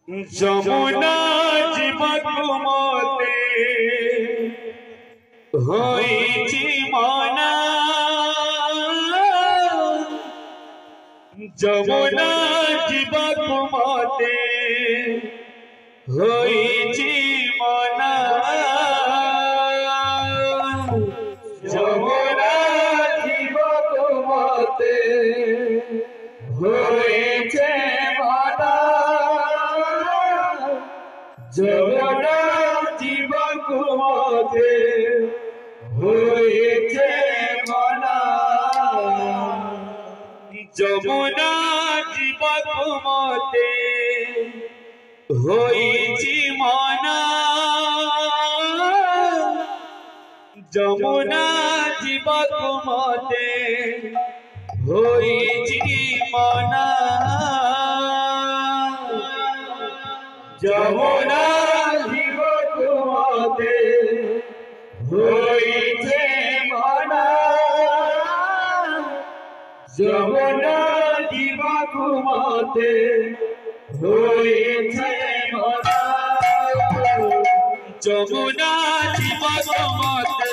যমুনা জীবক মতে হইছি মনা যমুনা জীবক মতে হইছি মনা যমুনা জীবক মতে হইছে মনা যমুনা জীবক মতে হইছে মনা যমুনা জীবক মতে হইছি মনা যমুনা জীবক মতে হইছি মনা যমুনা জীবক মতে হইছে মনা যমুনা জীবক মতে হইছে মনা যমুনা জীবক মতে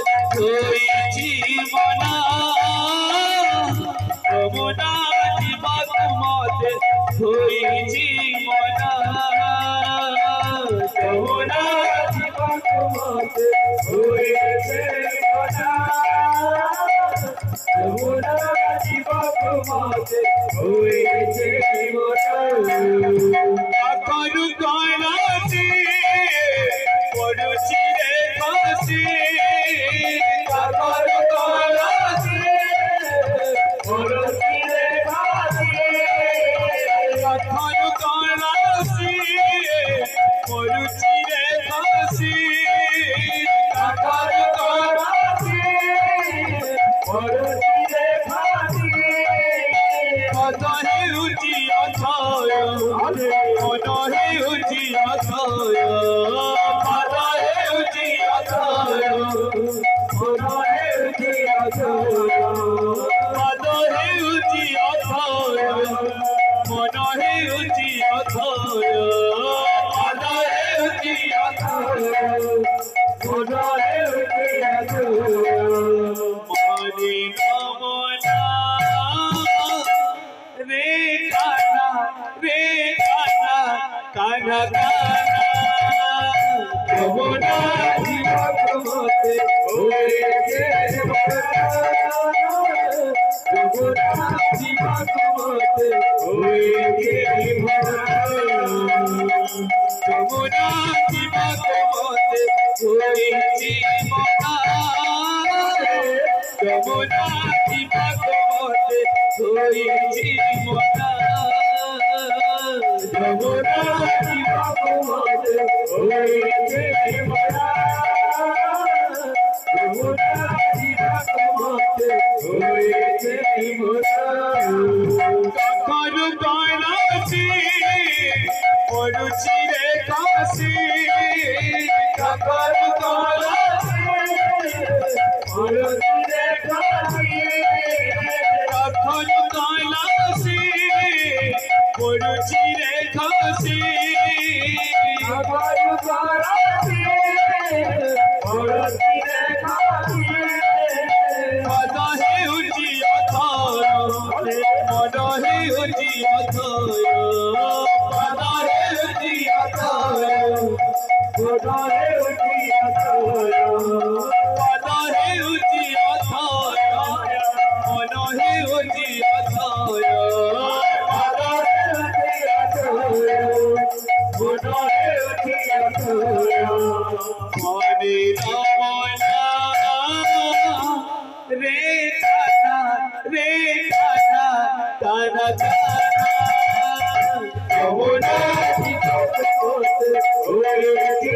হইছি মনা যমুনা জীবক মতে হইছি মনা যমুনা জীবক মতে হইছে মনা যমুনা জীবক মতে হইছে মনা করু কইলাছি পড়ুছি রে কাশি করু কইলাছি পড়ুছি রে কাশি করু কইলাছি পড়ুছি রে কাশি করু কইলাছি পড়ুছি রে কাশি কত হেউছি অথয় কত হেউছি অথয় কত হেউছি অথয় কত হেউছি অথয় কত হেউছি অথয় মন হেউছি অথয় কত হেউছি অথয় মন হেউছি অথয় মনি নমনা রে কানা কানা কানা যমুনা জীবক মতে হইছে মনা যমুনা জীবক মতে হইছে মনা যমুনা জীবক মতে হইছে মনা যমুনা জীবক মতে হইছে মনা যমুনা জীবক মতে হইছে মনা যমুনা জীবক মতে হইছে মনা কখনো কইলাছি পড়ুছি রে কাশি কখনো কইলাছি পড়ুছি রে কাশি কখনো কইলাছি পড়ুছি রে কাশি কখনো কইলাছি পড়ুছি রে কাশি কত হেউছি অথয় মন হেউছি অথয় কত হেউছি অথয় কত হেউছি অথয় কত হেউছি অথয় মন হেউছি অথয় কত হেউছি অথয় মন হেউছি অথয় মনি নমনা রে কানা কানা কানা যমুনা জীবক মতে হইছে